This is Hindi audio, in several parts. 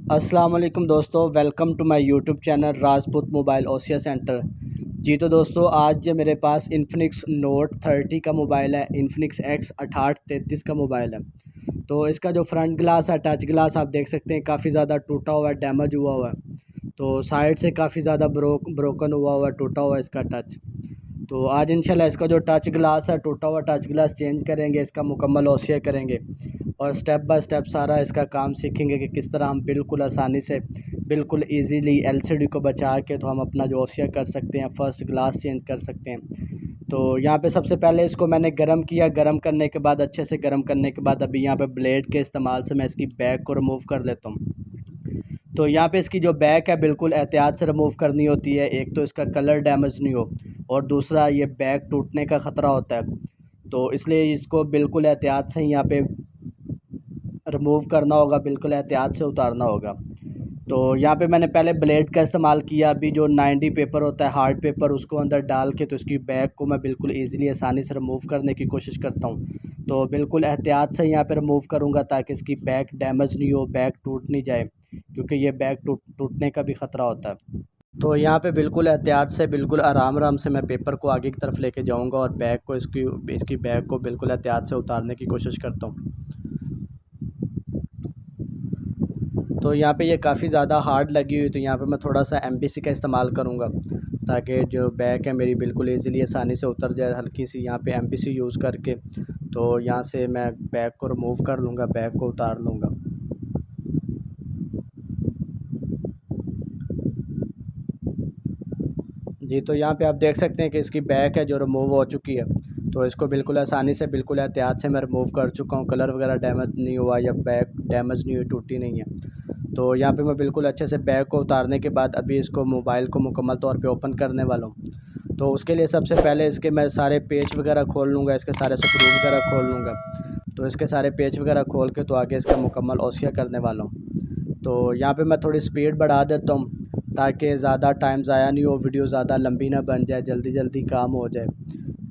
अस्सलाम वालेकुम दोस्तों, welcome to my YouTube channel Rajput mobile Osia centre. जी तो दोस्तों, आज मेरे पास इन्फिनिक्स नोट 30 का मोबाइल है। इन्फिनिक्स एक्स 6833 का मोबाइल है। तो इसका जो फ्रंट ग्लास है, टच ग्लास, आप देख सकते हैं काफ़ी ज़्यादा टूटा हुआ है, डैमेज हुआ हुआ है। तो साइड से काफ़ी ज़्यादा ब्रोकन हुआ हुआ है, टूटा हुआ है इसका टच। तो आज इंशाल्लाह इसका जो टच ग्लास है, टूटा हुआ टच ग्लास चेंज करेंगे, इसका मुकम्मल ओसिया करेंगे और स्टेप बाय स्टेप सारा इसका काम सीखेंगे कि किस तरह हम बिल्कुल आसानी से, बिल्कुल इजीली एलसीडी को बचा के तो हम अपना जो ओसिया कर सकते हैं, फर्स्ट ग्लास चेंज कर सकते हैं। तो यहाँ पे सबसे पहले इसको मैंने गर्म किया। गर्म करने के बाद, अच्छे से गर्म करने के बाद, अभी यहाँ पे ब्लेड के इस्तेमाल से मैं इसकी बैक को रिमूव कर लेता हूँ। तो यहाँ पे इसकी जो बैक है बिल्कुल एहतियात से रिमूव करनी होती है। एक तो इसका कलर डैमेज नहीं हो, और दूसरा ये बैक टूटने का ख़तरा होता है। तो इसलिए इसको बिल्कुल एहतियात से यहाँ पे रिमूव करना होगा, बिल्कुल एहतियात से उतारना होगा। तो यहाँ पे मैंने पहले ब्लेड का इस्तेमाल किया। अभी जो 90 पेपर होता है, हार्ड पेपर, उसको अंदर डाल के तो इसकी बैक को मैं बिल्कुल ईज़िली, आसानी से रिमूव करने की कोशिश करता हूँ। तो बिल्कुल एहतियात से यहाँ पे रिमूव करूँगा ताकि इसकी बैक डैमेज नहीं हो, बैक टूट नहीं जाए, क्योंकि ये बैक टूटने का भी ख़तरा होता है। तो यहाँ पे बिल्कुल एहतियात से, बिल्कुल आराम आराम से मैं पेपर को आगे की तरफ लेके जाऊँगा और बैक को, इसकी इसकी बैक को बिल्कुल एहतियात से उतारने की कोशिश करता हूँ। तो यहाँ पे ये काफ़ी ज़्यादा हार्ड लगी हुई, तो यहाँ पे मैं थोड़ा सा एमबीसी का इस्तेमाल करूँगा ताकि जो बैक है मेरी बिल्कुल इजीली, आसानी से उतर जाए। हल्की सी यहाँ पे एमबीसी यूज़ करके तो यहाँ से मैं बैक को रिमूव कर लूँगा, बैक को उतार लूँगा। जी तो यहाँ पे आप देख सकते हैं कि इसकी बैक है जो रिमूव हो चुकी है। तो इसको बिल्कुल आसानी से, बिल्कुल एहतियात से मैं रिमूव कर चुका हूँ। कलर वगैरह डैमेज नहीं हुआ या बैक डैमेज नहीं हुई, टूटी नहीं है। तो यहाँ पे मैं बिल्कुल अच्छे से बैक को उतारने के बाद अभी इसको, मोबाइल को मुकम्मल तौर पे ओपन करने वाला हूँ। तो उसके लिए सबसे पहले इसके मैं सारे पेच वगैरह खोल लूँगा, इसके सारे स्क्रू वगैरह खोल लूँगा। तो इसके सारे पेच वगैरह खोल के तो आगे इसका मुकम्मल ओसिया करने वाला हूँ। तो यहाँ पे मैं थोड़ी स्पीड बढ़ा देता हूँ ताकि ज़्यादा टाइम ज़ाया नहीं हो, वीडियो ज़्यादा लंबी ना बन जाए, जल्दी जल्दी काम हो जाए।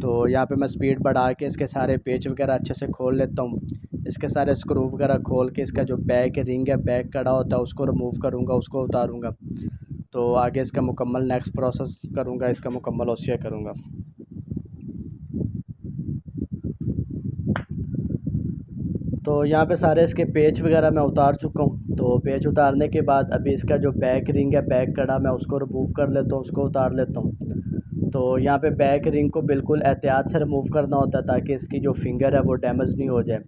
तो यहाँ पे मैं स्पीड बढ़ा के इसके सारे पेच वगैरह अच्छे से खोल लेता हूँ। इसके सारे स्क्रू वगैरह खोल के इसका जो बैक रिंग है, बैक कड़ा होता है, उसको रिमूव करूँगा, उसको उतारूँगा। तो आगे इसका मुकम्मल नेक्स्ट प्रोसेस करूँगा, इसका मुकम्मल ओसिया करूँगा। तो यहाँ पे सारे इसके पेच वगैरह मैं उतार चुका हूँ। तो पेच उतारने के बाद अभी इसका जो बैक रिंग है, बैक कड़ा, मैं उसको रिमूव कर लेता हूँ, उसको उतार लेता हूँ। तो यहाँ पे बैक रिंग को बिल्कुल एहतियात से रिमूव करना होता है ताकि इसकी जो फिंगर है वो डैमेज नहीं हो जाए।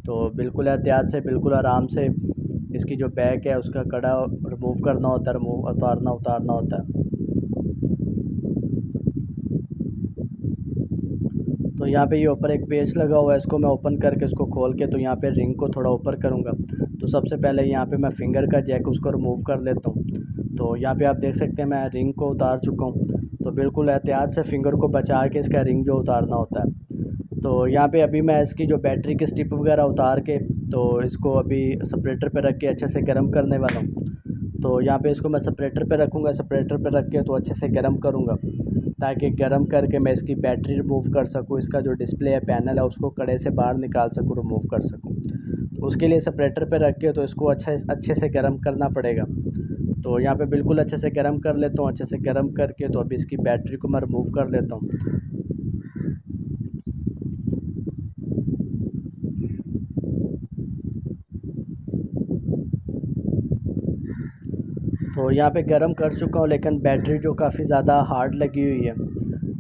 तो बिल्कुल एहतियात से, बिल्कुल आराम से इसकी जो बैक है उसका कड़ा रिमूव करना होता है, रिमूव उतारना होता है। तो यहाँ पे ये ऊपर एक पेच लगा हुआ है, इसको मैं ओपन करके, इसको खोल के तो यहाँ पे रिंग को थोड़ा ऊपर करूँगा। तो सबसे पहले यहाँ पे मैं फिंगर का जैक उसको रिमूव कर लेता हूँ। तो यहाँ पे आप देख सकते हैं मैं रिंग को उतार चुका हूँ। तो बिल्कुल एहतियात से फिंगर को बचा के इसका रिंग जो उतारना होता है। तो यहाँ पे अभी मैं इसकी जो बैटरी की स्टिप वगैरह उतार के तो इसको अभी सेपरेटर पे रख के अच्छे से गर्म करने वाला हूँ। तो यहाँ पे इसको मैं सेपरेटर पे रखूँगा, सेपरेटर पे रख के तो अच्छे से गर्म करूँगा ताकि गर्म करके मैं इसकी बैटरी रिमूव कर सकूँ, इसका जो डिस्प्ले है, पैनल है, उसको कड़े से बाहर निकाल सकूँ, रिमूव कर सकूँ। तो उसके लिए सेपरेटर पे रख के तो इसको अच्छे से गर्म करना पड़ेगा। तो यहाँ पे बिल्कुल अच्छे से गर्म कर लेता हूँ। अच्छे से गर्म करके तो अभी इसकी बैटरी को मैं रिमूव कर लेता हूँ। तो यहाँ पे गर्म कर चुका हूँ, लेकिन बैटरी जो काफ़ी ज़्यादा हार्ड लगी हुई है।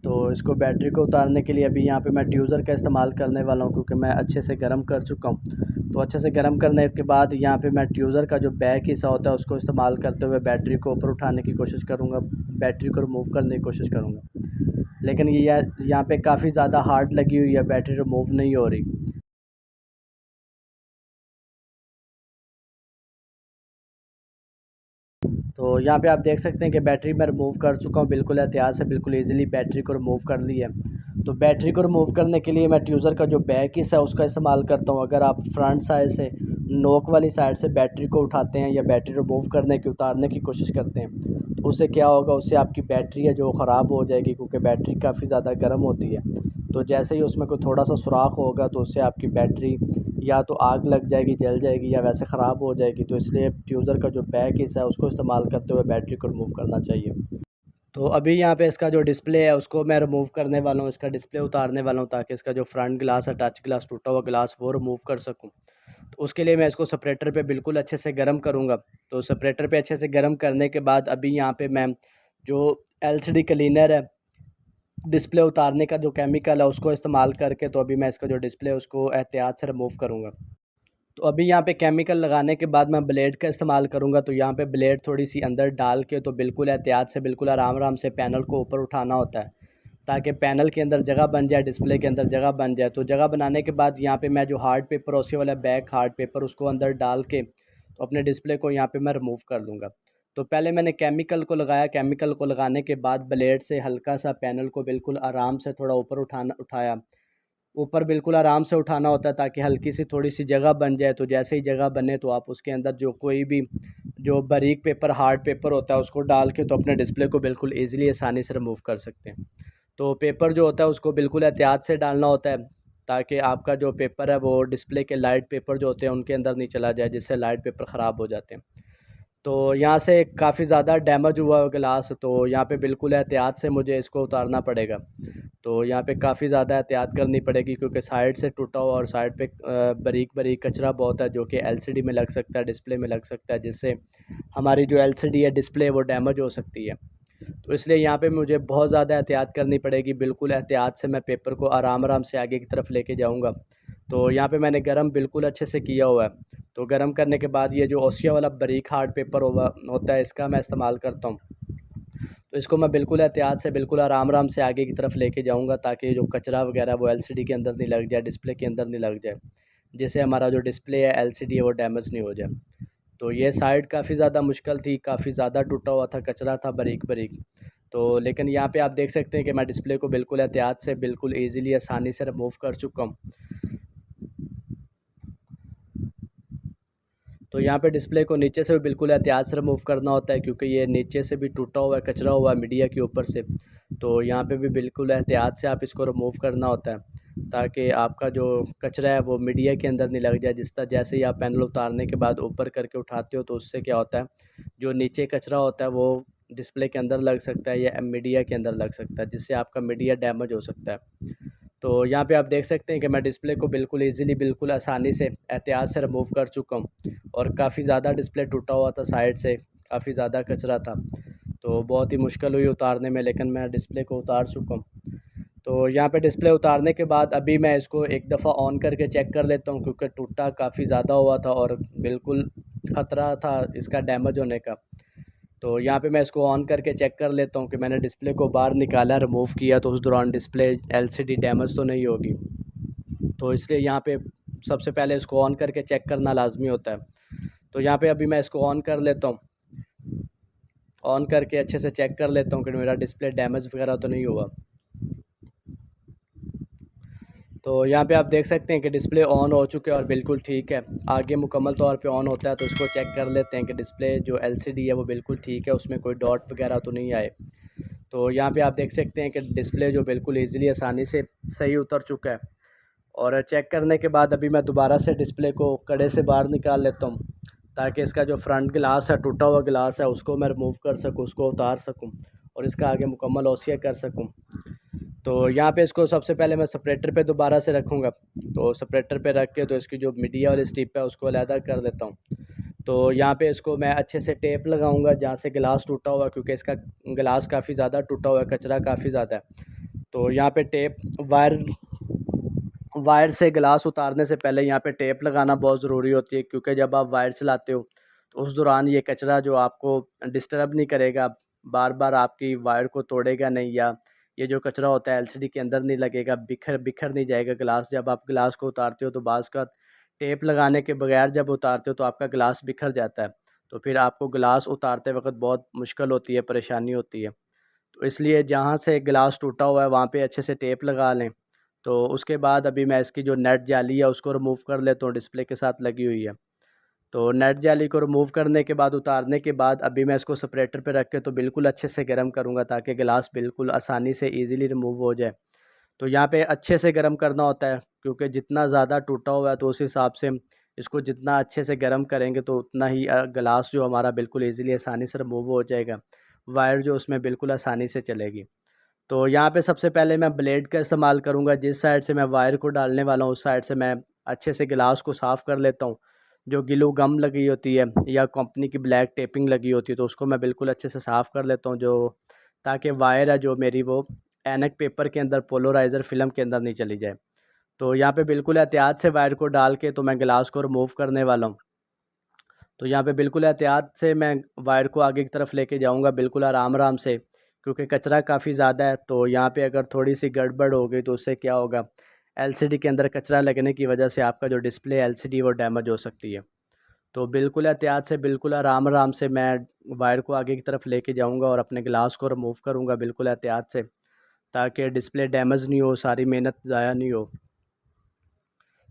तो इसको, बैटरी को उतारने के लिए अभी यहाँ पे मैं ड्यूज़र का इस्तेमाल करने वाला हूँ, क्योंकि मैं अच्छे से गर्म कर चुका हूँ। तो अच्छे से गर्म करने के बाद यहाँ पे मैं ट्यूज़र का जो बैक हिस्सा होता है उसको इस्तेमाल करते हुए बैटरी को ऊपर उठाने की कोशिश करूँगा, बैटरी को रिमूव करने की कोशिश करूँगा। लेकिन ये यहाँ पे काफ़ी ज़्यादा हार्ड लगी हुई है, बैटरी रिमूव नहीं हो रही। तो यहाँ पे आप देख सकते हैं कि बैटरी मैं रिमूव कर चुका हूँ, बिल्कुल एहतियात से, बिल्कुल इजीली बैटरी को रिमूव कर लिया। तो बैटरी को रिमूव करने के लिए मैं ट्यूज़र का जो बैक हिस्सा है उसका इस्तेमाल करता हूँ। अगर आप फ्रंट साइड से, नोक वाली साइड से बैटरी को उठाते हैं या बैटरी रिमूव करने की, उतारने की कोशिश करते हैं, तो उससे क्या होगा, उससे आपकी बैटरी है जो ख़राब हो जाएगी, क्योंकि बैटरी काफ़ी ज़्यादा गर्म होती है। तो जैसे ही उसमें कोई थोड़ा सा सुराख होगा तो उससे आपकी बैटरी या तो आग लग जाएगी, जल जाएगी, या वैसे ख़राब हो जाएगी। तो इसलिए फ्यूज़र का जो बैक हिस्सा है उसको इस्तेमाल करते हुए बैटरी को रिमूव करना चाहिए। तो अभी यहाँ पे इसका जो डिस्प्ले है उसको मैं रिमूव करने वाला हूँ, इसका डिस्प्ले उतारने वाला हूँ, ताकि इसका जो फ्रंट ग्लास है, टच ग्लास, टूटा हुआ ग्लास, वो रिमूव कर सकूँ। तो उसके लिए मैं इसको सेपरेटर पे बिल्कुल अच्छे से गर्म करूँगा। तो सेपरेटर पे अच्छे से गर्म करने के बाद अभी यहाँ पे मैं जो एलसीडी क्लीनर है, डिस्प्ले उतारने का जो केमिकल है, उसको इस्तेमाल करके तो अभी मैं इसका जो डिस्प्ले है उसको एहतियात से रिमूव करूँगा। तो अभी यहाँ पे केमिकल लगाने के बाद मैं ब्लेड का इस्तेमाल करूँगा। तो यहाँ पे ब्लेड थोड़ी सी अंदर डाल के तो बिल्कुल एहतियात से, बिल्कुल आराम आराम से पैनल को ऊपर उठाना होता है, ताकि पैनल के अंदर जगह बन जाए, डिस्प्ले के अंदर जगह बन जाए। तो जगह बनाने के बाद यहाँ पे मैं जो हार्ड पेपर, ओसी वाला बैक हार्ड पेपर, उसको अंदर डाल के तो अपने डिस्प्ले को यहाँ पे मैं रिमूव कर लूँगा। तो पहले मैंने केमिकल को लगाया, केमिकल को लगाने के बाद ब्लेड से हल्का सा पैनल को बिल्कुल आराम से थोड़ा ऊपर उठाया, ऊपर बिल्कुल आराम से उठाना होता है, ताकि हल्की सी थोड़ी सी जगह बन जाए। तो जैसे ही जगह बने तो आप उसके अंदर जो कोई भी जो बारीक पेपर, हार्ड पेपर होता है, उसको डाल के तो अपने डिस्प्ले को बिल्कुल ईज़िली, आसानी से रिमूव कर सकते हैं। तो पेपर जो होता है उसको बिल्कुल एहतियात से डालना होता है, ताकि आपका जो पेपर है वो डिस्प्ले के लाइट पेपर जो होते हैं उनके अंदर नहीं चला जाए, जिससे लाइट पेपर ख़राब हो जाते हैं। तो यहाँ से काफ़ी ज़्यादा डैमेज हुआ है ग्लास, तो यहाँ पे बिल्कुल एहतियात से मुझे इसको उतारना पड़ेगा। तो यहाँ पे काफ़ी ज़्यादा एहतियात करनी पड़ेगी, क्योंकि साइड से टूटा हुआ और साइड पे बारीक बारीक कचरा बहुत है, जो कि एलसीडी में लग सकता है, डिस्प्ले में लग सकता है, जिससे हमारी जो एलसीडी है, डिस्प्ले, वो डैमेज हो सकती है। तो इसलिए यहाँ पे मुझे बहुत ज़्यादा एहतियात करनी पड़ेगी। बिल्कुल एहतियात से मैं पेपर को आराम आराम से आगे की तरफ लेके जाऊँगा। तो यहाँ पे मैंने गरम बिल्कुल अच्छे से किया हुआ है। तो गरम करने के बाद ये जो ओसिया वाला बारीक हार्ड पेपर होता है, इसका मैं इस्तेमाल करता हूँ। तो इसको मैं बिल्कुल एहतियात से, बिल्कुल आराम आराम से आगे की तरफ लेके जाऊँगा, ताकि जो कचरा वगैरह वो एलसीडी के अंदर नहीं लग जाए, डिस्प्ले के अंदर नहीं लग जाए, जिससे हमारा जो डिस्प्ले है, एलसीडी है, वो डैमेज नहीं हो जाए। तो ये साइड काफ़ी ज़्यादा मुश्किल थी, काफ़ी ज़्यादा टूटा हुआ था, कचरा था बारीक बारीक। तो लेकिन यहाँ पे आप देख सकते हैं कि मैं डिस्प्ले को बिल्कुल एहतियात से, बिल्कुल ईज़िली, आसानी से रिमूव कर चुका हूँ। तो यहाँ पे डिस्प्ले को नीचे से भी बिल्कुल एहतियात से रिमूव करना होता है, क्योंकि ये नीचे से भी टूटा हुआ है, कचरा हुआ है मीडिया के ऊपर से। तो यहाँ पे भी बिल्कुल एहतियात से आप इसको रिमूव करना होता है, ताकि आपका जो कचरा है वो मीडिया के अंदर नहीं लग जाए। जिस तरह जैसे ही आप पैनल उतारने के बाद ऊपर करके उठाते हो, तो उससे क्या होता है, जो नीचे कचरा होता है वो डिस्प्ले के अंदर लग सकता है या मीडिया के अंदर लग सकता है, जिससे आपका मीडिया डैमेज हो सकता है। तो यहाँ पे आप देख सकते हैं कि मैं डिस्प्ले को बिल्कुल ईज़िली, बिल्कुल आसानी से, एहतियात से रिमूव कर चुका हूँ। और काफ़ी ज़्यादा डिस्प्ले टूटा हुआ था, साइड से काफ़ी ज़्यादा कचरा था, तो बहुत ही मुश्किल हुई उतारने में, लेकिन मैं डिस्प्ले को उतार चुका हूँ। तो यहाँ पे डिस्प्ले उतारने के बाद अभी मैं इसको एक दफ़ा ऑन करके चेक कर लेता हूँ, क्योंकि टूटा काफ़ी ज़्यादा हुआ था और बिल्कुल ख़तरा था इसका डैमेज होने का। तो यहाँ पे मैं इसको ऑन करके चेक कर लेता हूँ कि मैंने डिस्प्ले को बाहर निकाला, रिमूव किया, तो उस दौरान डिस्प्ले एलसीडी डैमेज तो नहीं होगी। तो इसलिए यहाँ पे सबसे पहले इसको ऑन करके चेक करना लाजमी होता है। तो यहाँ पे अभी मैं इसको ऑन कर लेता हूँ, ऑन करके अच्छे से चेक कर लेता हूँ कि मेरा डिस्प्ले डैमेज वगैरह तो नहीं हुआ। तो यहाँ पे आप देख सकते हैं कि डिस्प्ले ऑन हो चुके हैं और बिल्कुल ठीक है, आगे मुकम्मल तौर पे ऑन होता है। तो इसको चेक कर लेते हैं कि डिस्प्ले जो एलसीडी है वो बिल्कुल ठीक है, उसमें कोई डॉट वगैरह तो नहीं आए। तो यहाँ पे आप देख सकते हैं कि डिस्प्ले जो बिल्कुल ईज़िली, आसानी से सही उतर चुका है। और चेक करने के बाद अभी मैं दोबारा से डिस्प्ले को कड़े से बाहर निकाल लेता हूँ, ताकि इसका जो फ्रंट ग्लास है, टूटा हुआ ग्लास है, उसको मैं रिमूव कर सकूँ, उसको उतार सकूँ और इसका आगे मुकम्मल ओसिया कर सकूँ। तो यहाँ पे इसको सबसे पहले मैं सेपरेटर पे दोबारा से रखूँगा। तो सेपरेटर पे रख के तो इसकी जो मीडिया वाली स्ट्रिप है उसको अलहदा कर देता हूँ। तो यहाँ पे इसको मैं अच्छे से टेप लगाऊंगा जहाँ से गिलास टूटा हुआ है, क्योंकि इसका गिलास काफ़ी ज़्यादा टूटा हुआ है, कचरा काफ़ी ज़्यादा है। तो यहाँ पे टेप, वायर वायर से गिलास उतारने से पहले यहाँ पे टेप लगाना बहुत ज़रूरी होती है, क्योंकि जब आप वायर चलाते हो तो उस दौरान ये कचरा जो आपको डिस्टर्ब नहीं करेगा, बार बार आपकी वायर को तोड़ेगा नहीं, या ये जो कचरा होता है एलसीडी के अंदर नहीं लगेगा, बिखर बिखर नहीं जाएगा गिलास। जब आप गिलास को उतारते हो तो बाज़ का टेप लगाने के बगैर जब उतारते हो तो आपका गिलास बिखर जाता है, तो फिर आपको गिलास उतारते वक्त बहुत मुश्किल होती है, परेशानी होती है। तो इसलिए जहाँ से गिलास टूटा हुआ है वहाँ पे अच्छे से टेप लगा लें। तो उसके बाद अभी मैं इसकी जो नेट जाली है उसको रिमूव कर लेता हूँ, डिस्प्ले के साथ लगी हुई है। तो नेट जाली को रिमूव करने के बाद, उतारने के बाद अभी मैं इसको सेपरेटर पे रख के तो बिल्कुल अच्छे से गर्म करूँगा, ताकि गिलास बिल्कुल आसानी से ईज़िली रिमूव हो जाए। तो यहाँ पे अच्छे से गर्म करना होता है, क्योंकि जितना ज़्यादा टूटा हुआ है तो उस हिसाब से इसको जितना अच्छे से गर्म करेंगे तो उतना ही ग्लास जो हमारा बिल्कुल ईज़िली आसानी से रिमूव हो जाएगा, वायर जो उसमें बिल्कुल आसानी से चलेगी। तो यहाँ पे सबसे पहले मैं ब्लेड का इस्तेमाल करूँगा। जिस साइड से मैं वायर को डालने वाला हूँ उस साइड से मैं अच्छे से गिलास को साफ़ कर लेता हूँ। जो ग्लू गम लगी होती है या कंपनी की ब्लैक टेपिंग लगी होती है तो उसको मैं बिल्कुल अच्छे से साफ़ कर लेता हूँ, जो ताकि वायर है जो मेरी वो एनक पेपर के अंदर पोलराइज़र फ़िल्म के अंदर नहीं चली जाए। तो यहाँ पे बिल्कुल एहतियात से वायर को डाल के तो मैं गिलास को रिमूव करने वाला हूँ। तो यहाँ पे बिल्कुल एहतियात से मैं वायर को आगे की तरफ लेके जाऊँगा, बिल्कुल आराम आराम से, क्योंकि कचरा काफ़ी ज़्यादा है। तो यहाँ पे अगर थोड़ी सी गड़बड़ हो गई तो उससे क्या होगा, एलसीडी के अंदर कचरा लगने की वजह से आपका जो डिस्प्ले एलसीडी वो डैमेज हो सकती है। तो बिल्कुल एहतियात से, बिल्कुल आराम आराम से मैं वायर को आगे की तरफ लेके जाऊँगा और अपने गिलास को रिमूव करूँगा बिल्कुल एहतियात से, ताकि डिस्प्ले डैमेज नहीं हो, सारी मेहनत ज़ाया नहीं हो।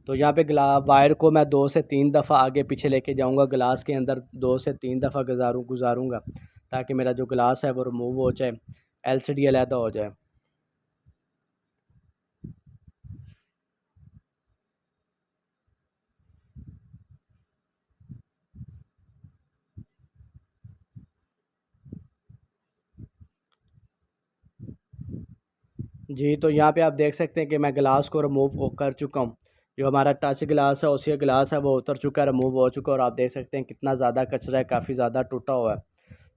तो यहाँ पे वायर को मैं 2 से 3 दफ़ा आगे पीछे लेके जाऊँगा, गिलास के अंदर 2 से 3 दफ़ा गुजारूँगा, ताकि मेरा जो गिलास है वो रिमूव हो जाए, एलसीडी अलहदा हो जाए। जी, तो यहाँ पे आप देख सकते हैं कि मैं गिलास को रिमूव कर चुका हूँ। जो हमारा टच गिलास है, ओसिया गिलास है, वो उतर चुका है, रिमूव हो चुका है, और आप देख सकते हैं कितना ज़्यादा कचरा है, काफ़ी ज़्यादा टूटा हुआ है।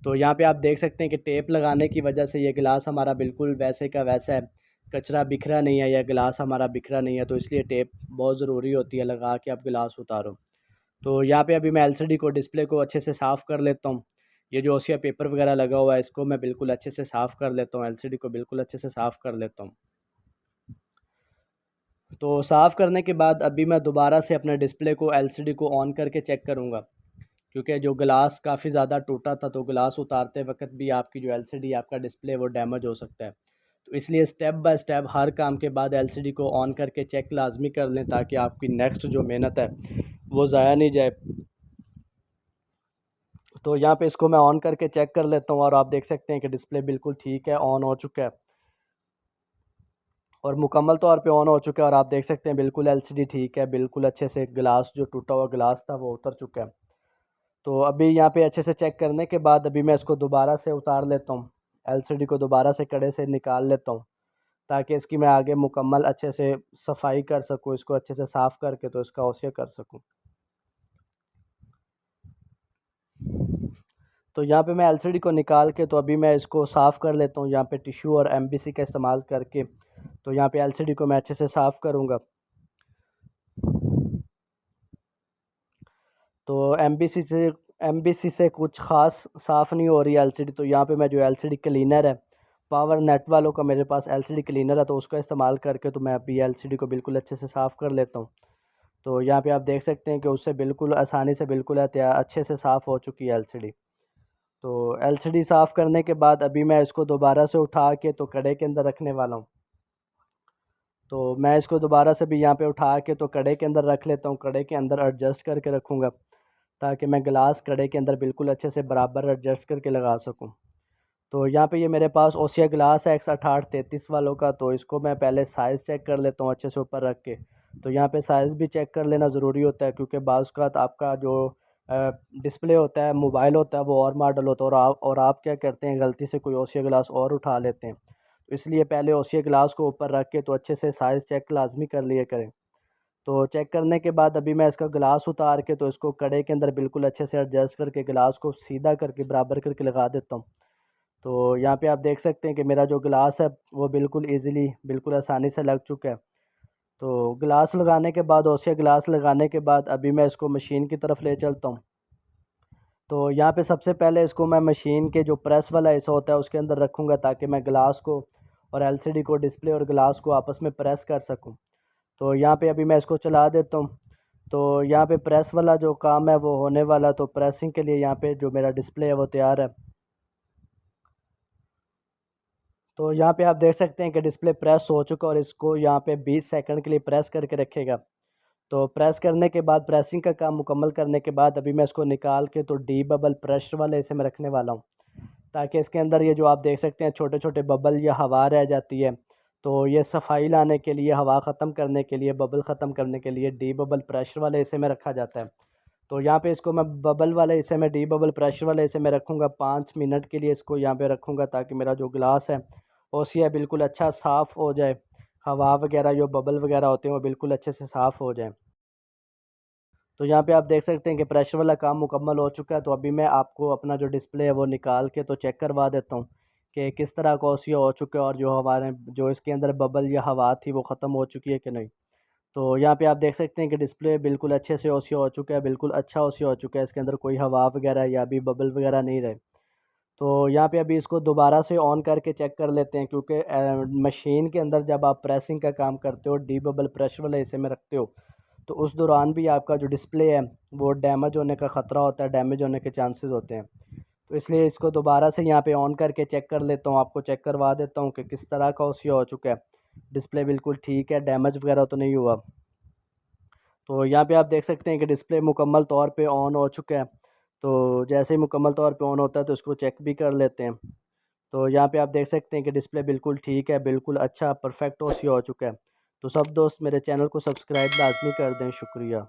तो यहाँ पे आप देख सकते हैं कि टेप लगाने की वजह से ये गिलास हमारा बिल्कुल वैसे का वैसा है, कचरा बिखरा नहीं है या गिलास हमारा बिखरा नहीं है। तो इसलिए टेप बहुत ज़रूरी होती है, लगा के आप गिलास उतारो। तो यहाँ पे अभी मैं एलसीडी को, डिस्प्ले को अच्छे से साफ़ कर लेता हूँ। ये जो ओसिया पेपर वगैरह लगा हुआ है इसको मैं बिल्कुल अच्छे से साफ़ कर लेता हूँ, एलसीडी को बिल्कुल अच्छे से साफ़ कर लेता हूँ। तो साफ़ करने के बाद अभी मैं दोबारा से अपने डिस्प्ले को, एलसीडी को ऑन करके चेक करूँगा, क्योंकि जो ग्लास काफ़ी ज़्यादा टूटा था तो ग्लास उतारते वक्त भी आपकी जो एलसीडी, आपका डिस्प्ले वो डैमेज हो सकता है। तो इसलिए स्टेप बाय स्टेप हर काम के बाद एलसीडी को ऑन करके चेक लाजमी कर लें, ताकि आपकी नेक्स्ट जो मेहनत है वो ज़ाया नहीं जाए। तो यहाँ पे इसको मैं ऑन करके चेक कर लेता हूँ, और आप देख सकते हैं कि डिस्प्ले बिल्कुल ठीक है, ऑन हो चुका है और मुकम्मल तौर पे ऑन हो चुका है। और आप देख सकते हैं बिल्कुल एलसीडी ठीक है, बिल्कुल अच्छे से ग्लास, जो टूटा हुआ ग्लास था वो उतर चुका है। तो अभी यहाँ पे अच्छे से चेक करने के बाद अभी मैं इसको दोबारा से उतार लेता हूँ, एलसीडी को दोबारा से कड़े से निकाल लेता हूँ, ताकि इसकी मैं आगे मुकम्मल अच्छे से सफाई कर सकूँ, इसको अच्छे से साफ़ करके तो इसका ओसिया कर सकूँ। तो यहाँ पे मैं एलसीडी को निकाल के तो अभी मैं इसको साफ़ कर लेता हूँ, यहाँ पे टिश्यू और एमबीसी का इस्तेमाल करके। तो यहाँ पे एलसीडी को मैं अच्छे से साफ़ करूँगा। तो एमबीसी से कुछ ख़ास साफ़ नहीं हो रही है एलसीडी। तो यहाँ पे मैं जो एलसीडी क्लीनर है, पावर नेट वालों का मेरे पास एलसीडी क्लीनर है, तो उसका इस्तेमाल करके तो मैं अभी एलसीडी को बिल्कुल अच्छे से साफ़ कर लेता हूँ। तो यहाँ पे आप देख सकते हैं कि उससे बिल्कुल आसानी से, बिल्कुल अच्छे से साफ़ हो चुकी है एलसीडी। तो एलसीडी साफ़ करने के बाद अभी मैं इसको दोबारा से उठा के तो कड़े के अंदर रखने वाला हूँ। तो मैं इसको दोबारा से भी यहाँ पे उठा के तो कड़े के अंदर रख लेता हूँ, कड़े के अंदर एडजस्ट करके रखूँगा, ताकि मैं गिलास कड़े के अंदर बिल्कुल अच्छे से बराबर एडजस्ट करके लगा सकूँ। तो यहाँ पे ये मेरे पास ओसिया ग्लास है X8833 वालों का। तो इसको मैं पहले साइज़ चेक कर लेता हूँ अच्छे से ऊपर रख के। तो यहाँ पे साइज़ भी चेक कर लेना ज़रूरी होता है, क्योंकि बाज़ औक़ात आपका जो डिस्प्ले होता है, मोबाइल होता है, वो और मॉडल होता है, और आप क्या करते हैं, गलती से कोई ओसिया ग्लास और उठा लेते हैं। तो इसलिए पहले ओसिया ग्लास को ऊपर रख के तो अच्छे से साइज़ चेक लाजमी कर लिया करें। तो चेक करने के बाद अभी मैं इसका गिलास उतार के तो इसको कड़े के अंदर बिल्कुल अच्छे से एडजस्ट करके गिलास को सीधा करके बराबर करके लगा देता हूँ। तो यहाँ पे आप देख सकते हैं कि मेरा जो गिलास है वो बिल्कुल ईज़िली, बिल्कुल आसानी से लग चुका है। तो गिलास लगाने के बाद, ओसिया गिलास लगाने के बाद अभी मैं इसको मशीन की तरफ ले चलता हूँ। तो यहाँ पे सबसे पहले इसको मैं मशीन के जो प्रेस वाला हिस्सा होता है उसके अंदर रखूँगा, ताकि मैं गिलास को और एलसीडी को, डिस्प्ले और गिलास को आपस में प्रेस कर सकूँ। तो यहाँ पे अभी मैं इसको चला देता हूँ। तो यहाँ पे प्रेस वाला जो काम है वो होने वाला, तो प्रेसिंग के लिए यहाँ पे जो मेरा डिस्प्ले है वो तैयार है। तो यहाँ पे आप देख सकते हैं कि डिस्प्ले प्रेस हो चुका है, और इसको यहाँ पे 20 सेकंड के लिए प्रेस करके रखेगा। तो प्रेस करने के बाद, प्रेसिंग का काम मुकम्मल करने के बाद अभी मैं इसको निकाल के तो डी बबल प्रेशर वाले इसे मैं रखने वाला हूँ, ताकि इसके अंदर ये जो आप देख सकते हैं छोटे छोटे बबल या हवा रह जाती है, तो ये सफाई लाने के लिए, हवा ख़त्म करने के लिए, बबल ख़त्म करने के लिए डी बबल प्रेशर वाले हिस्से में रखा जाता है। तो यहाँ पे इसको मैं बबल वाले हिस्से में, डी बबल प्रेशर वाले हिस्से में रखूँगा 5 मिनट के लिए। इसको यहाँ पे रखूँगा ताकि मेरा जो गिलास है ओसिया बिल्कुल अच्छा साफ़ हो जाए, हवा वगैरह जो बबल वगैरह होते हैं वो बिल्कुल अच्छे से साफ़ हो जाए। तो यहाँ पे आप देख सकते हैं कि प्रेशर वाला काम मुकम्मल हो चुका है। तो अभी मैं आपको अपना जो डिस्प्ले है वो निकाल के तो चेक करवा देता हूँ कि किस तरह का ओसिया हो चुका है, और जो हमारे जो इसके अंदर बबल या हवा थी वो ख़त्म हो चुकी है कि नहीं। तो यहाँ पे आप देख सकते हैं कि डिस्प्ले बिल्कुल अच्छे से ओसिया हो चुका है, बिल्कुल अच्छा ओसिया हो चुका है। इसके अंदर कोई हवा वगैरह या भी बबल वगैरह नहीं रहे। तो यहाँ पे अभी इसको दोबारा से ऑन करके चेक कर लेते हैं, क्योंकि मशीन के अंदर जब आप प्रेसिंग का काम करते हो, डी बबल प्रेशर वाले हिस्से में रखते हो, तो उस दौरान भी आपका जो डिस्प्ले है वो डैमेज होने का ख़तरा होता है, डैमेज होने के चांसेस होते हैं। तो इसलिए इसको दोबारा से यहाँ पे ऑन करके चेक कर लेता हूँ, आपको चेक करवा देता हूँ कि किस तरह का ओसिया हो चुका है। डिस्प्ले बिल्कुल ठीक है, डैमेज वगैरह तो नहीं हुआ। तो यहाँ पे आप देख सकते हैं कि डिस्प्ले मुकम्मल तौर पे ऑन हो चुका है। तो जैसे ही मुकम्मल तौर पे ऑन होता है तो इसको चेक भी कर लेते हैं। तो यहाँ पे आप देख सकते हैं कि डिस्प्ले बिल्कुल ठीक है, बिल्कुल अच्छा परफेक्ट ओसिया हो चुका है। तो सब दोस्त मेरे चैनल को सब्सक्राइब लाजमी कर दें। शुक्रिया।